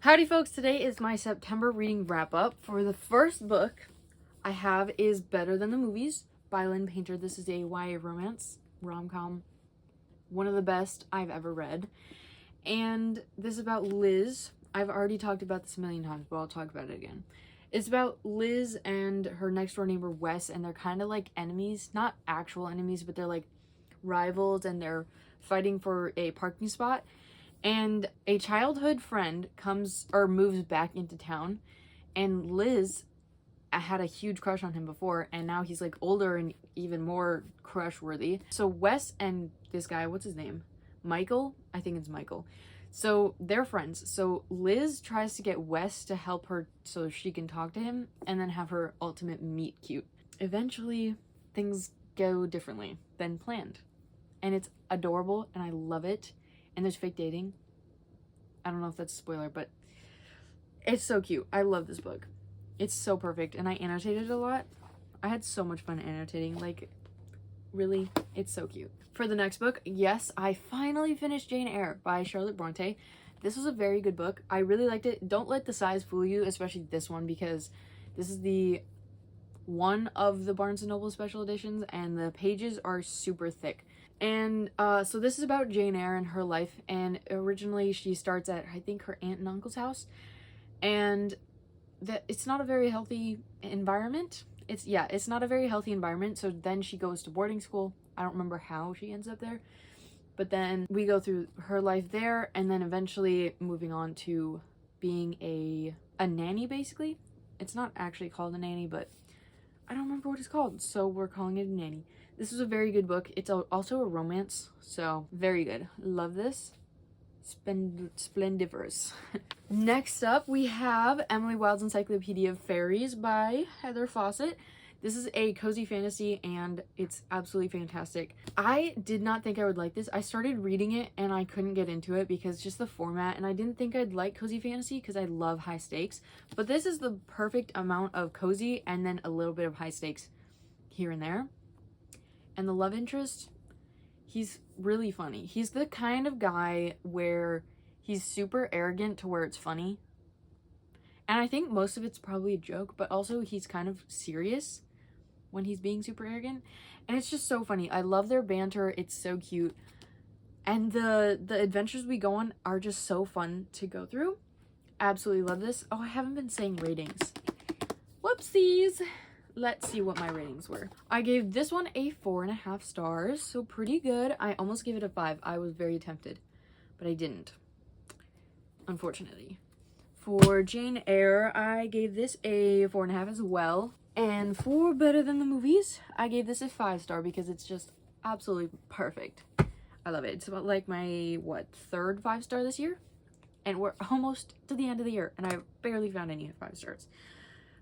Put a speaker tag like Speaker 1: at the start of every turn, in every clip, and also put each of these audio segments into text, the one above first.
Speaker 1: Howdy folks, today is my September reading wrap-up. For the first book I have is Better Than the Movies by Lynn Painter. This is a YA romance, rom-com, one of the best I've ever read. And this is about Liz. I've already talked about this a million times, but I'll talk about it again. It's about Liz and her next door neighbor Wes, and they're kind of like enemies. Not actual enemies, but they're like rivals, and they're fighting for a parking spot. And a childhood friend moves back into town, and Liz had a huge crush on him before, and now he's like older and even more crush worthy. So Wes and this guy, what's his name? Michael? I think it's Michael. So they're friends. So Liz tries to get Wes to help her so she can talk to him and then have her ultimate meet cute. Eventually, things go differently than planned. And it's adorable and I love it. And there's fake dating. I don't know if that's a spoiler, but it's so cute. I love this book. It's so perfect, and I annotated a lot. I had so much fun annotating. Like, really, it's so cute. For the next book, yes, I finally finished Jane Eyre by Charlotte Bronte. This was a very good book. I really liked it. Don't let the size fool you, especially this one, because this is the one of the Barnes & Noble special editions, and the pages are super thick. And so this is about Jane Eyre and her life, and originally she starts at, I think, her aunt and uncle's house, and it's not a very healthy environment. It's not a very healthy environment. So then she goes to boarding school. I don't remember how she ends up there, but then we go through her life there, and then eventually moving on to being a nanny, basically. It's not actually called a nanny, but I don't remember what it's called, so we're calling it a nanny. This is a very good book. It's also a romance, so very good. Love this. Splendiferous. Next up, we have Emily Wilde's Encyclopedia of Fairies by Heather Fawcett. This is a cozy fantasy, and it's absolutely fantastic. I did not think I would like this. I started reading it, and I couldn't get into it because just the format, and I didn't think I'd like cozy fantasy because I love high stakes. But this is the perfect amount of cozy and then a little bit of high stakes here and there. And the love interest, he's really funny. He's the kind of guy where he's super arrogant to where it's funny. And I think most of it's probably a joke, but also he's kind of serious when he's being super arrogant. And it's just so funny. I love their banter. It's so cute. And the adventures we go on are just so fun to go through. Absolutely love this. Oh, I haven't been saying ratings. Whoopsies. Let's see what my ratings were. I gave this one a 4.5 stars, so pretty good. I almost gave it a 5. I was very tempted, but I didn't, unfortunately. For Jane Eyre, I gave this a 4.5 as well. And for Better Than the Movies, I gave this a 5-star because it's just absolutely perfect. I love it. It's about like my, third 5-star this year? And we're almost to the end of the year, and I've barely found any 5 stars.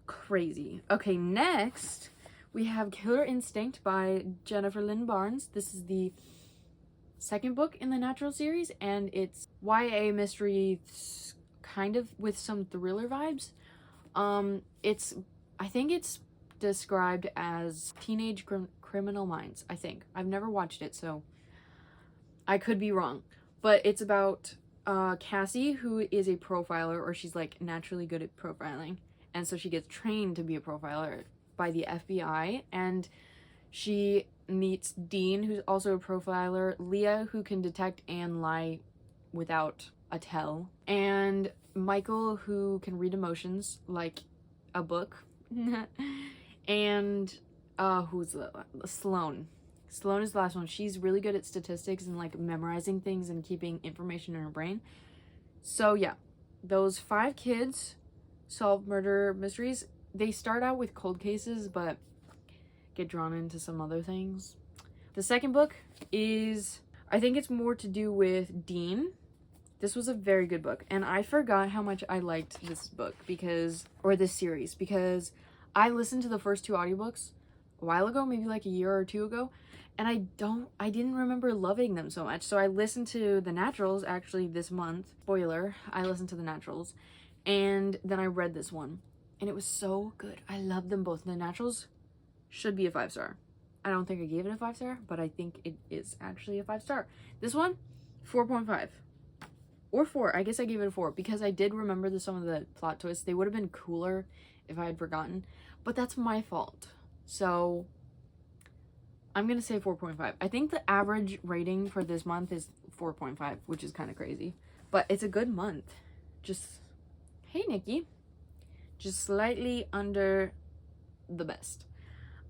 Speaker 1: Crazy. Okay, next we have Killer Instinct by Jennifer Lynn Barnes. This is the second book in the Natural series, and it's YA mystery, kind of with some thriller vibes. I think it's described as Teenage Criminal Minds. I think I've never watched it, so I could be wrong, but it's about Cassie, who is a profiler, or she's like naturally good at profiling. And so she gets trained to be a profiler by the FBI, and she meets Dean, who's also a profiler, Leah, who can detect and lie without a tell, and Michael, who can read emotions like a book, and who's Sloane. Sloane is the last one. She's really good at statistics and like memorizing things and keeping information in her brain. So yeah, those 5 kids solve murder mysteries. They start out with cold cases, but get drawn into some other things. The second book is, I think it's more to do with Dean. This was a very good book, and I forgot how much I liked this book or this series, because I listened to the first 2 audiobooks a while ago, maybe like a year or 2 ago, and I didn't remember loving them so much. So I listened to the Naturals actually this month. Spoiler, I listened to the Naturals. And then I read this one, and it was so good. I love them both. The Naturals should be a 5-star. I don't think I gave it a 5-star, but I think it is actually a 5-star. This one, 4.5. or 4. I guess I gave it a 4 because I did remember some of the plot twists. They would have been cooler if I had forgotten, but that's my fault. So I'm gonna say 4.5. I think the average rating for this month is 4.5, which is kind of crazy, but it's a good month. Just, hey Nikki, just slightly under the best.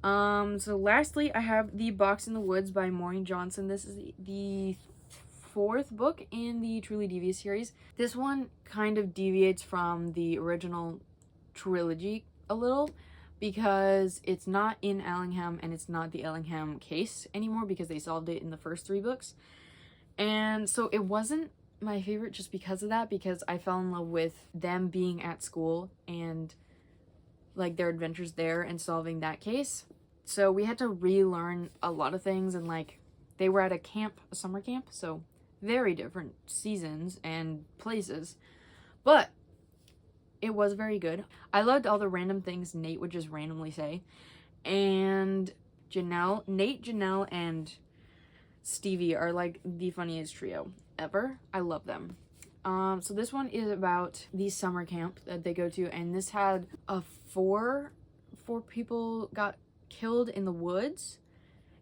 Speaker 1: So lastly, I have The Box in the Woods by Maureen Johnson. This is the 4th book in the Truly Devious series. This one kind of deviates from the original trilogy a little because it's not in Ellingham and it's not the Ellingham case anymore because they solved it in the first 3 books. And so it wasn't my favorite just because of that, because I fell in love with them being at school and like their adventures there and solving that case. So we had to relearn a lot of things, and like they were at a camp, a summer camp, so very different seasons and places, but it was very good. I loved all the random things Nate would just randomly say, and Nate, Janelle, and Stevie are like the funniest trio ever. I love them. So this one is about the summer camp that they go to, and this had four people got killed in the woods,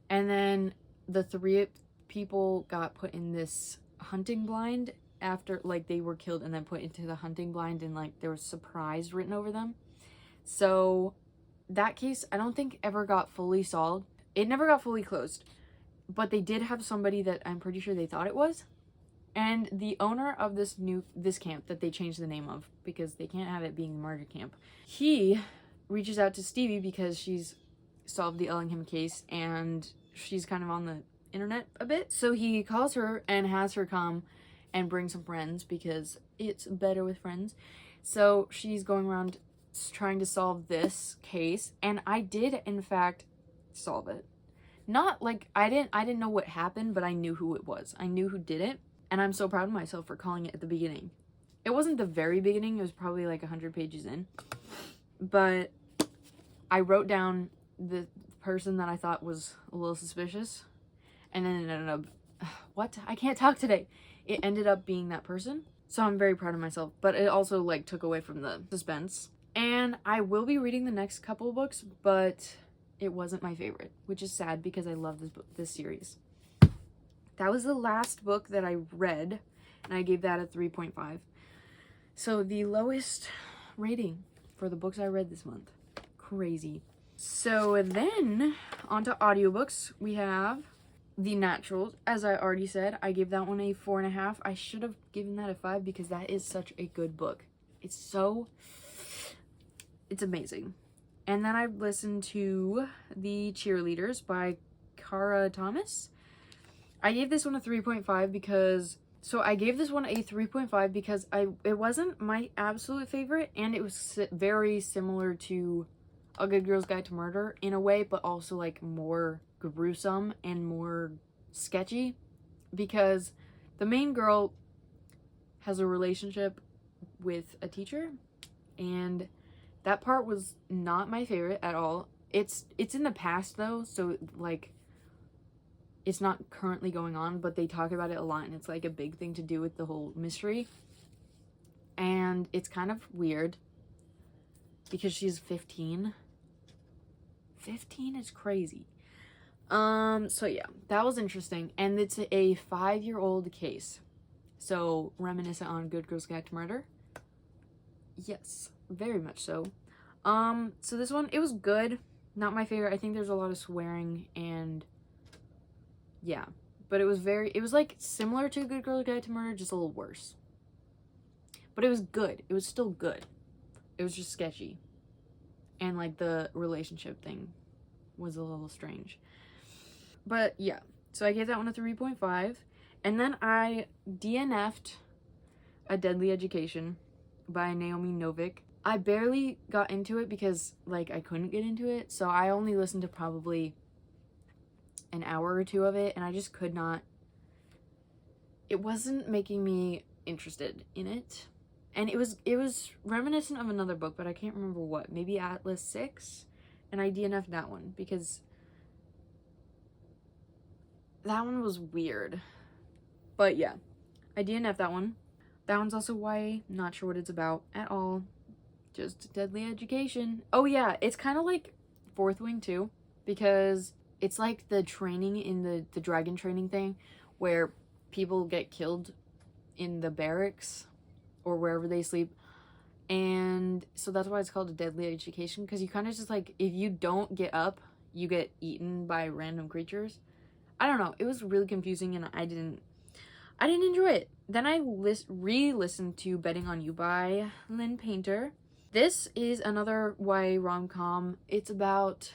Speaker 1: and then the 3 people got put in this hunting blind after, like, they were killed and then put into the hunting blind, and like there was surprise written over them. So that case I don't think ever got fully solved. It never got fully closed, but they did have somebody that I'm pretty sure they thought it was. And the owner of this camp that they changed the name of because they can't have it being a murder camp, he reaches out to Stevie because she's solved the Ellingham case and she's kind of on the internet a bit. So he calls her and has her come and bring some friends because it's better with friends. So she's going around trying to solve this case, and I did in fact solve it. Not like I didn't know what happened, but I knew who it was. I knew who did it. And I'm so proud of myself for calling it at the beginning. It wasn't the very beginning. It was probably like 100 pages in. But I wrote down the person that I thought was a little suspicious. And then it ended up... What? I can't talk today. It ended up being that person. So I'm very proud of myself. But it also like took away from the suspense. And I will be reading the next couple of books, but it wasn't my favorite. Which is sad because I love this series. That was the last book that I read, and I gave that a 3.5. So the lowest rating for the books I read this month. Crazy. So then, onto audiobooks, we have The Naturals. As I already said, I gave that one a 4.5. I should have given that a 5 because that is such a good book. It's amazing. And then I listened to The Cheerleaders by Cara Thomas. I gave this one a 3.5 because... So I gave this one a 3.5 because it wasn't my absolute favorite, and it was very similar to A Good Girl's Guide to Murder in a way, but also like more gruesome and more sketchy because the main girl has a relationship with a teacher, and that part was not my favorite at all. It's in the past though, so like it's not currently going on, but they talk about it a lot, and it's like a big thing to do with the whole mystery. And it's kind of weird because she's 15. 15 is crazy. So yeah, that was interesting. And it's a 5-year-old case. So reminiscent on Good Girls Guide to Murder. Yes, very much so. So this one, it was good. Not my favorite. I think there's a lot of swearing and yeah, but it was like similar to Good Girl Guide to Murder, just a little worse. But it was good. It was still good. It was just sketchy. And like the relationship thing was a little strange. But yeah, so I gave that one a 3.5. And then I DNF'd A Deadly Education by Naomi Novik. I barely got into it because like I couldn't get into it. So I only listened to probably an hour or 2 of it, and I just could not. It wasn't making me interested in it, and it was reminiscent of another book, but I can't remember what. Maybe Atlas 6, and I DNF'd that one because that one was weird. But yeah, I DNF'd that one. That one's also YA. Not sure what it's about at all. Just deadly education. Oh yeah, it's kind of like Fourth Wing too, because it's like the training in the dragon training thing where people get killed in the barracks or wherever they sleep. And so that's why it's called a deadly education, because you kind of just like, if you don't get up, you get eaten by random creatures. I don't know. It was really confusing and I didn't enjoy it. Then I re-listened to Betting on You by Lynn Painter. This is another YA rom-com. It's about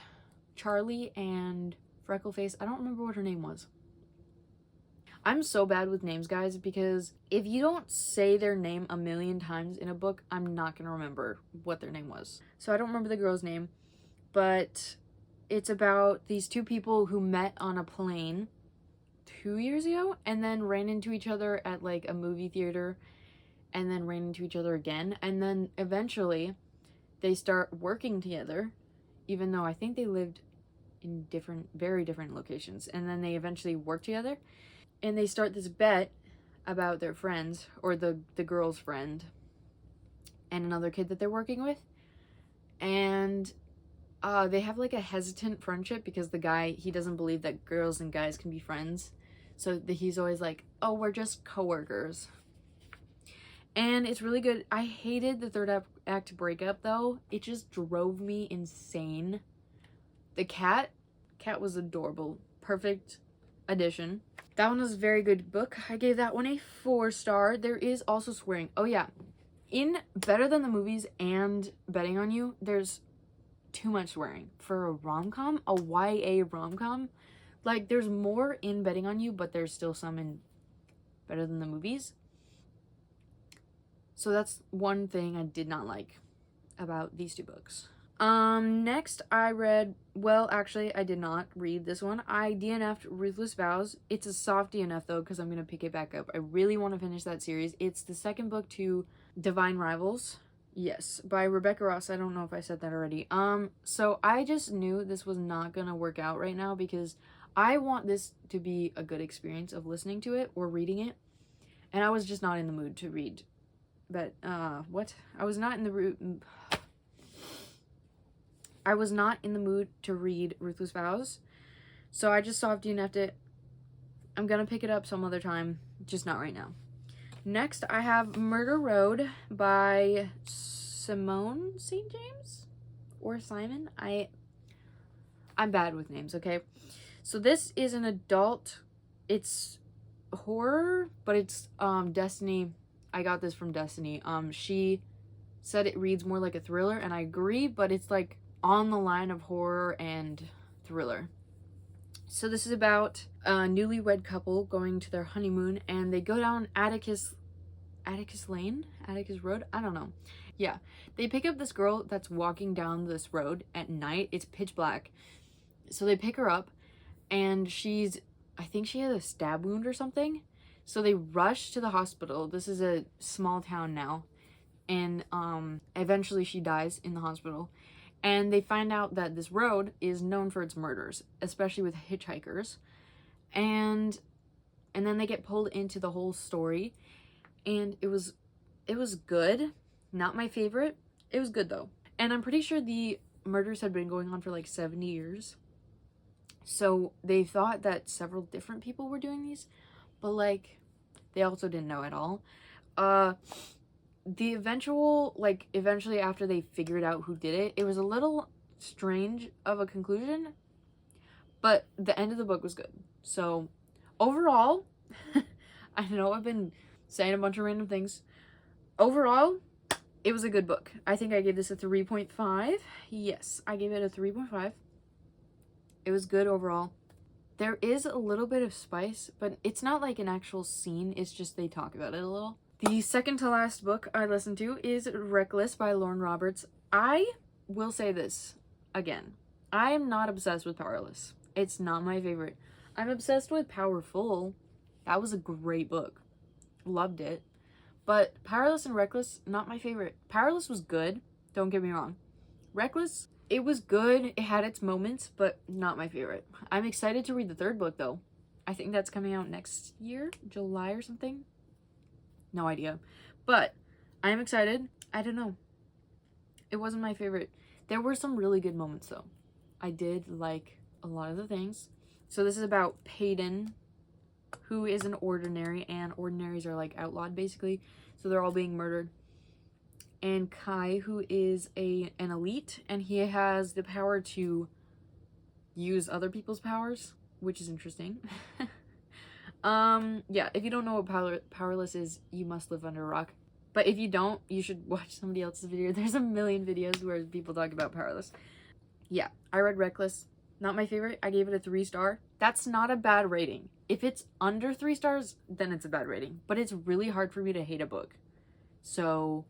Speaker 1: Charlie and Freckleface. I don't remember what her name was. I'm so bad with names, guys, because if you don't say their name a million times in a book, I'm not going to remember what their name was. So I don't remember the girl's name, but it's about these two people who met on a plane 2 years ago and then ran into each other at like a movie theater and then ran into each other again. And then eventually they start working together, even though I think they lived in very different locations. And then they eventually work together. And they start this bet about their friends, or the girl's friend, and another kid that they're working with. And they have like a hesitant friendship because the guy, he doesn't believe that girls and guys can be friends. So he's always like, oh, we're just coworkers. And it's really good. I hated the third act breakup though. It just drove me insane. The cat was adorable. Perfect addition. That one was a very good book. I gave that one a 4-star. There is also swearing. Oh yeah. In Better Than the Movies and Betting on You, there's too much swearing. For a rom-com, a YA rom-com, like there's more in Betting on You, but there's still some in Better Than the Movies. So that's one thing I did not like about these two books. Next I read, well, actually, I did not read this one. I DNF'd Ruthless Vows. It's a soft DNF, though, because I'm going to pick it back up. I really want to finish that series. It's the second book to Divine Rivals. Yes, by Rebecca Ross. I don't know if I said that already. So I just knew this was not going to work out right now because I want this to be a good experience of listening to it or reading it. And I was just not in the mood to read. But, what? I was not in the mood to read Ruthless Vows, so I just soft DNF'd it. I'm gonna pick it up some other time, just not right now. Next, I have Murder Road by Simone St. James? Or Simon? I'm bad with names, okay? So this is an adult, it's horror, but it's, Destiny. I got this from Destiny. She said it reads more like a thriller, and I agree, but it's like on the line of horror and thriller. So this is about a newlywed couple going to their honeymoon, and they go down Atticus Road? I don't know. Yeah. They pick up this girl that's walking down this road at night. It's pitch black. So they pick her up, and I think she has a stab wound or something. So they rush to the hospital. This is a small town now. And eventually she dies in the hospital. And they find out that this road is known for its murders, especially with hitchhikers. And then they get pulled into the whole story. And it was good. Not my favorite. It was good though. And I'm pretty sure the murders had been going on for like 70 years. So they thought that several different people were doing these. But like, they also didn't know at all. Eventually after they figured out who did it, it was a little strange of a conclusion, but the end of the book was good. So overall, I know I've been saying a bunch of random things. Overall, it was a good book. I think I gave this a 3.5. Yes, I gave it a 3.5. It was good overall. There is a little bit of spice, but it's not like an actual scene. It's just they talk about it a little. The second to last book I listened to is Reckless by Lauren Roberts. I will say this again. I am not obsessed with Powerless. It's not my favorite. I'm obsessed with Powerful. That was a great book. Loved it. But Powerless and Reckless, not my favorite. Powerless was good. Don't get me wrong. Reckless, it was good. It had its moments, but not my favorite. I'm excited to read the third book, though. I think that's coming out next year, July or something. No idea. But I am excited. I don't know. It wasn't my favorite. There were some really good moments though. I did like a lot of the things. So this is about Peyton, who is an ordinary, and ordinaries are like outlawed basically. So they're all being murdered. And Kai, who is an elite, and he has the power to use other people's powers, which is interesting. Yeah, if you don't know what powerless is, you must live under a rock. But if you don't, you should watch somebody else's video. There's a million videos where people talk about powerless. Yeah, I read Reckless. Not my favorite. I gave it a 3-star. That's not a bad rating. If it's under 3 stars, then it's a bad rating. But it's really hard for me to hate a book. So,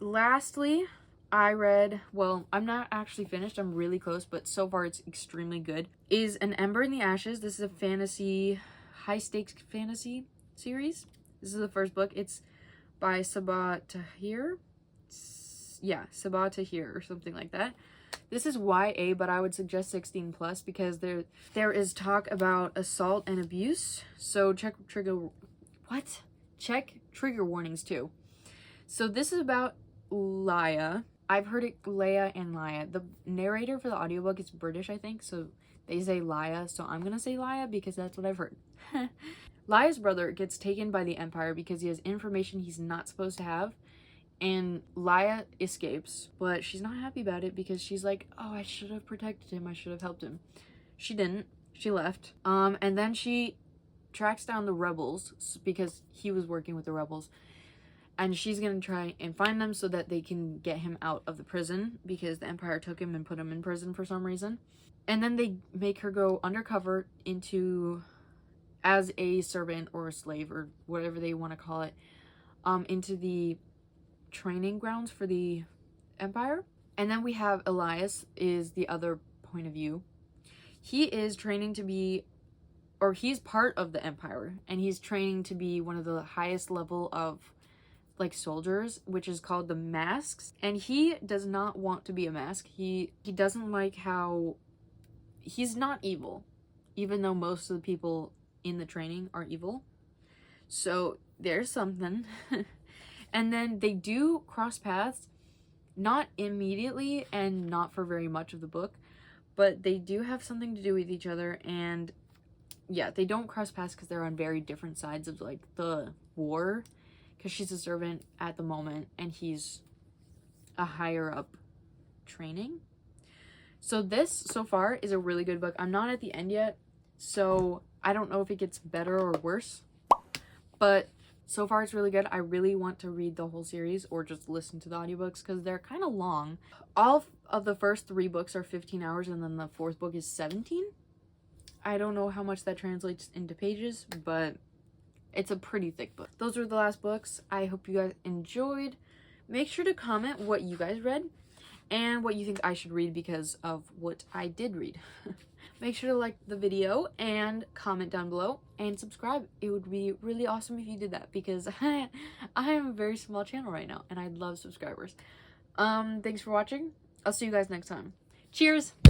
Speaker 1: lastly, I read, well, I'm not actually finished. I'm really close, but so far it's extremely good. Is An Ember in the Ashes. This is a fantasy, high-stakes fantasy series. This is the first book. It's by Sabah Tahir. Yeah, Sabah Tahir or something like that. This is YA, but I would suggest 16 plus because there is talk about assault and abuse. So check trigger warnings too. So this is about Laya. I've heard it Leia and Laya. The narrator for the audiobook is British, I think, so they say Laya, so I'm gonna say Laya because that's what I've heard. Laya's brother gets taken by the Empire because he has information he's not supposed to have. And Laya escapes, but she's not happy about it because she's like, oh, I should have protected him. I should have helped him. She didn't. She left. And then she tracks down the rebels because he was working with the rebels. And she's going to try and find them so that they can get him out of the prison because the Empire took him and put him in prison for some reason. And then they make her go undercover as a servant or a slave or whatever they want to call it, into the training grounds for the Empire. And then we have Elias is the other point of view. He is training to be, or he's part of the Empire, and he's training to be one of the highest level of like soldiers, which is called the Masks. And he does not want to be a mask. He doesn't like how he's not evil, even though most of the people in the training are evil. So there's something. And then they do cross paths, not immediately and not for very much of the book, but they do have something to do with each other. And yeah, they don't cross paths because they're on very different sides of like the war, because she's a servant at the moment and he's a higher up training. So this so far is a really good book. I'm not at the end yet, so I don't know if it gets better or worse, but so far it's really good. I really want to read the whole series or just listen to the audiobooks because they're kind of long. All of the first 3 books are 15 hours and then the 4th book is 17. I don't know how much that translates into pages, but it's a pretty thick book. Those were the last books. I hope you guys enjoyed. Make sure to comment what you guys read and what you think I should read because of what I did read. Make sure to like the video and comment down below and subscribe. It would be really awesome if you did that because I am a very small channel right now and I love subscribers. Thanks for watching. I'll see you guys next time. Cheers!